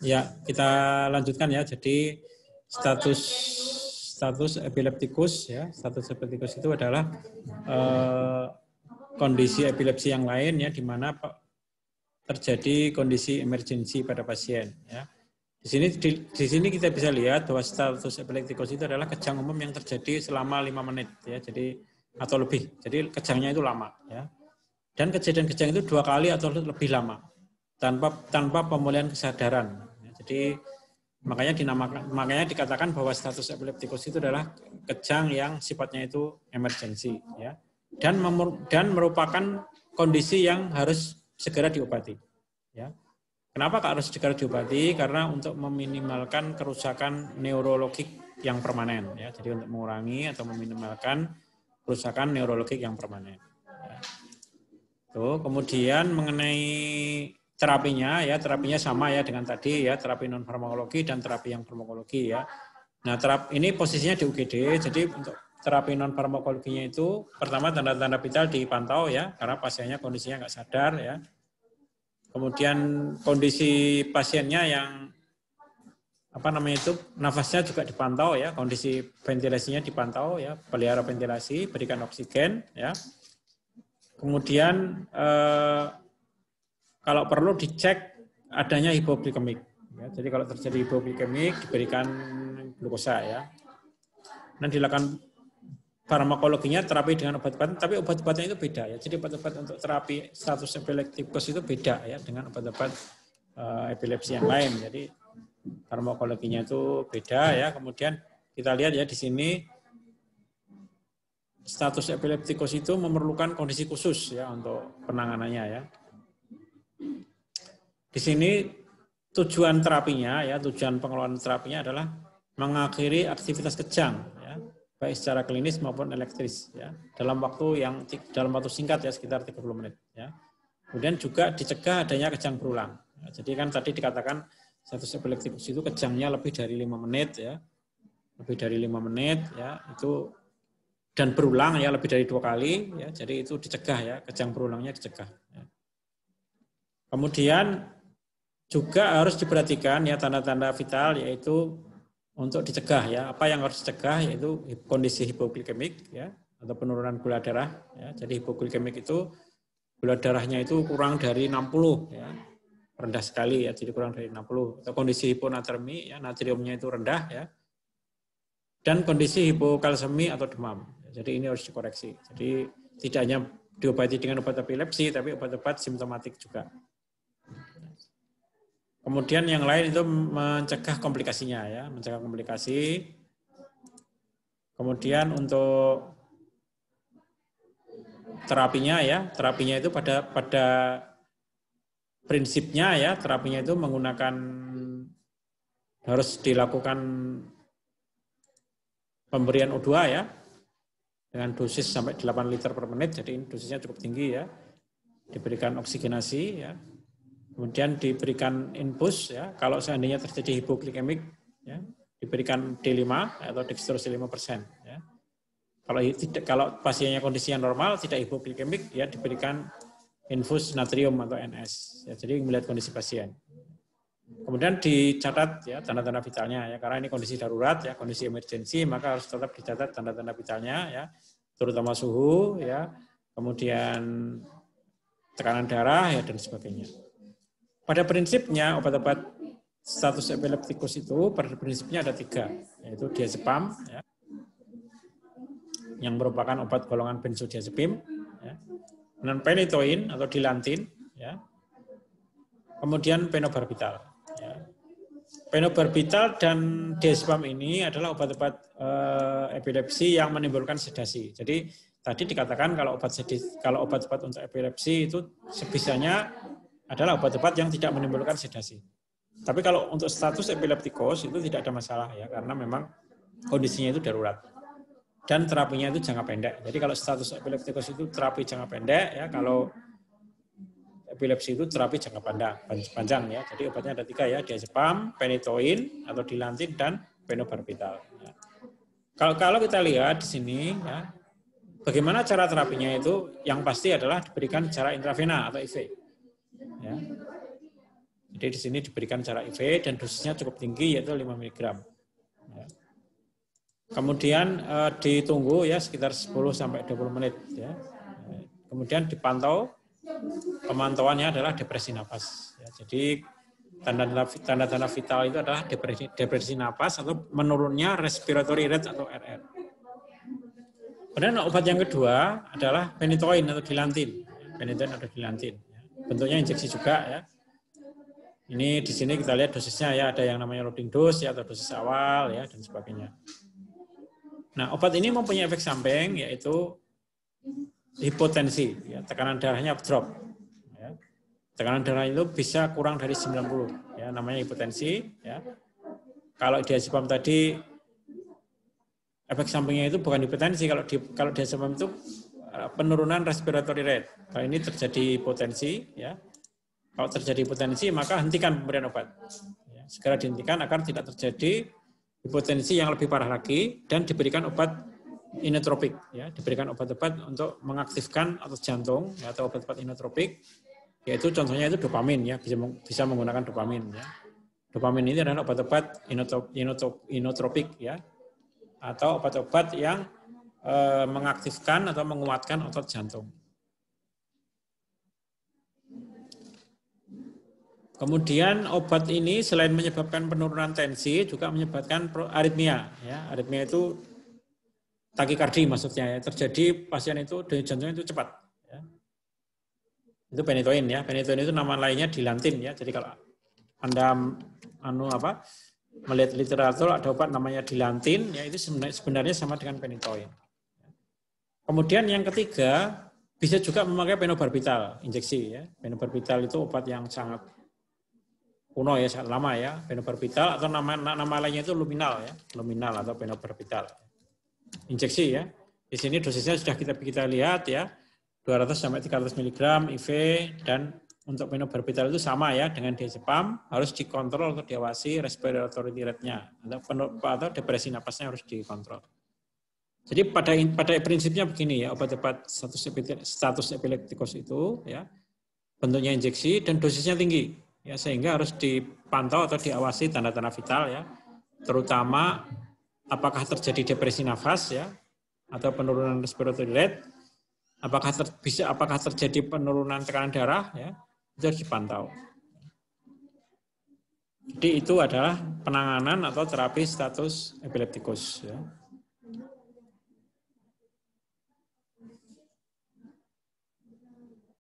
Ya, kita lanjutkan ya. Jadi status epileptikus ya, status epileptikus itu adalah kondisi epilepsi yang lain ya, di mana terjadi kondisi emergensi pada pasien ya. Di sini kita bisa lihat bahwa status epileptikus itu adalah kejang umum yang terjadi selama 5 menit ya, jadi atau lebih. Jadi kejangnya itu lama ya. Dan kejadian-kejang itu 2 kali atau lebih lama tanpa pemulihan kesadaran. Ya, jadi makanya dikatakan bahwa status epileptikus itu adalah kejang yang sifatnya itu emergensi ya. Dan merupakan kondisi yang harus segera diobati ya. Kenapa harus segera diobati? Karena untuk meminimalkan kerusakan neurologik yang permanen ya. Jadi untuk mengurangi atau meminimalkan kerusakan neurologik yang permanen ya. Tuh, kemudian mengenai terapinya ya, terapinya sama ya dengan tadi ya, terapi non farmakologi dan terapi yang farmakologi ya. Nah, ini posisinya di UGD. Jadi untuk terapi non farmakologinya itu pertama tanda-tanda vital dipantau ya, karena pasiennya kondisinya nggak sadar ya. Kemudian kondisi pasiennya yang nafasnya juga dipantau ya, kondisi ventilasinya dipantau ya, pelihara ventilasi, berikan oksigen ya. Kemudian kalau perlu dicek adanya hipoglikemik ya. Jadi kalau terjadi hipoglikemik diberikan glukosa ya. Dan dilakukan farmakologinya terapi dengan obat-obatan, tapi obat-obatnya itu beda ya. Jadi obat-obat untuk terapi status epileptikus itu beda ya dengan obat-obat epilepsi yang lain. Jadi farmakologinya itu beda ya. Kemudian kita lihat ya di sini status epileptikus itu memerlukan kondisi khusus ya untuk penanganannya ya. Di sini tujuan terapinya ya, tujuan pengelolaan terapinya adalah mengakhiri aktivitas kejang ya, baik secara klinis maupun elektris ya, dalam waktu singkat ya, sekitar 30 menit ya. Kemudian juga dicegah adanya kejang berulang. Ya, jadi kan tadi dikatakan status epileptikus itu kejangnya lebih dari 5 menit ya. Lebih dari 5 menit ya, itu dan berulang ya lebih dari 2 kali ya. Jadi itu dicegah ya, kejang berulangnya dicegah ya. Kemudian juga harus diperhatikan ya tanda-tanda vital, yaitu untuk dicegah ya, apa yang harus dicegah yaitu kondisi hipoglikemik ya, atau penurunan gula darah ya. Jadi hipoglikemik itu gula darahnya itu kurang dari 60 ya, rendah sekali ya, jadi kurang dari 60. Atau kondisi hiponatremi ya, natriumnya itu rendah ya, dan kondisi hipokalsemi atau demam. Jadi ini harus dikoreksi. Jadi tidak hanya diobati dengan obat epilepsi, tapi obat-obat simptomatik juga. Kemudian yang lain itu mencegah komplikasinya ya, mencegah komplikasi. Kemudian untuk terapinya ya, terapinya itu pada prinsipnya ya, terapinya itu menggunakan, harus dilakukan pemberian O2 ya, dengan dosis sampai 8 liter per menit, jadi ini dosisnya cukup tinggi ya. Diberikan oksigenasi ya. Kemudian diberikan infus ya, kalau seandainya terjadi hipoglikemik ya, diberikan D5 atau dextrose 5% ya. Kalau pasiennya kondisinya normal tidak hipoglikemik ya, diberikan infus natrium atau NS ya, jadi melihat kondisi pasien. Kemudian dicatat ya tanda-tanda vitalnya ya, karena ini kondisi darurat ya, kondisi emergensi, maka harus tetap dicatat tanda-tanda vitalnya ya, terutama suhu ya, kemudian tekanan darah ya, dan sebagainya. Pada prinsipnya obat-obat status epileptikus itu pada prinsipnya ada 3, yaitu diazepam ya, yang merupakan obat golongan benzodiazepim ya, dan phenytoin atau dilantin ya, kemudian phenobarbital ya. Phenobarbital dan diazepam ini adalah obat-obat epilepsi yang menimbulkan sedasi. Jadi tadi dikatakan kalau obat-obat untuk epilepsi itu sebisanya adalah obat-obat yang tidak menimbulkan sedasi. Tapi kalau untuk status epileptikus itu tidak ada masalah ya, karena memang kondisinya itu darurat. Dan terapinya itu jangka pendek. Jadi kalau status epileptikus itu terapi jangka pendek ya, kalau epilepsi itu terapi jangka panjang ya. Jadi obatnya ada 3 ya, diazepam, phenytoin atau dilantin, dan phenobarbital. Ya. Kalau kita lihat di sini ya, bagaimana cara terapinya itu, yang pasti adalah diberikan secara intravena atau IV. Ya. Jadi di sini diberikan secara IV dan dosisnya cukup tinggi yaitu 5 mg. Ya. Kemudian ditunggu ya sekitar 10 sampai 20 menit ya. Kemudian dipantau, pemantauannya adalah depresi napas. Ya, jadi tanda-tanda vital itu adalah depresi napas atau menurunnya respiratory rate atau RR. Kemudian obat yang kedua adalah phenytoin atau dilantin. Phenytoin atau dilantin. Bentuknya injeksi juga ya. Ini di sini kita lihat dosisnya ya, ada yang namanya loading dose ya atau dosis awal ya dan sebagainya. Nah, obat ini mempunyai efek samping yaitu hipotensi, ya, tekanan darahnya drop. Ya. Tekanan darah itu bisa kurang dari 90, ya, namanya hipotensi. Ya. Kalau diazepam tadi efek sampingnya itu bukan hipotensi, kalau diazepam itu penurunan respiratory rate. Kalau ini terjadi hipotensi, ya. Kalau terjadi hipotensi maka hentikan pemberian obat. Ya, segera dihentikan agar tidak terjadi hipotensi yang lebih parah lagi dan diberikan obat inotropik, ya, diberikan obat-obat untuk mengaktifkan otot jantung, ya, atau obat-obat inotropik, yaitu contohnya itu dopamin, ya, bisa menggunakan dopamin, ya. Dopamin ini adalah obat-obat inotropik, ya, atau obat-obat yang mengaktifkan atau menguatkan otot jantung. Kemudian obat ini selain menyebabkan penurunan tensi juga menyebabkan aritmia, ya. Aritmia itu takikardi maksudnya, ya. Terjadi pasien itu denyut jantungnya itu cepat, ya. Itu phenytoin, ya. Phenytoin itu nama lainnya dilantin, ya. Jadi kalau Anda melihat literatur ada obat namanya dilantin, ya, itu sebenarnya sama dengan phenytoin. Kemudian yang ketiga bisa juga memakai phenobarbital injeksi, ya. Phenobarbital itu obat yang sangat kuno, ya, sangat lama, ya, phenobarbital atau nama lainnya itu luminal, ya, luminal atau phenobarbital injeksi, ya. Di sini dosisnya sudah kita lihat, ya, 200 sampai 300 mg IV, dan untuk phenobarbital itu sama, ya, dengan diazepam, harus dikontrol atau diawasi respiratory rate-nya atau depresi napasnya harus dikontrol. Jadi pada prinsipnya begini, ya, obat-obat status epileptikus itu, ya, bentuknya injeksi dan dosisnya tinggi. Ya, sehingga harus dipantau atau diawasi tanda-tanda vital, ya, terutama apakah terjadi depresi nafas, ya, atau penurunan respiratory rate, apakah terjadi penurunan tekanan darah, ya, itu harus dipantau. Jadi itu adalah penanganan atau terapi status epileptikus, ya.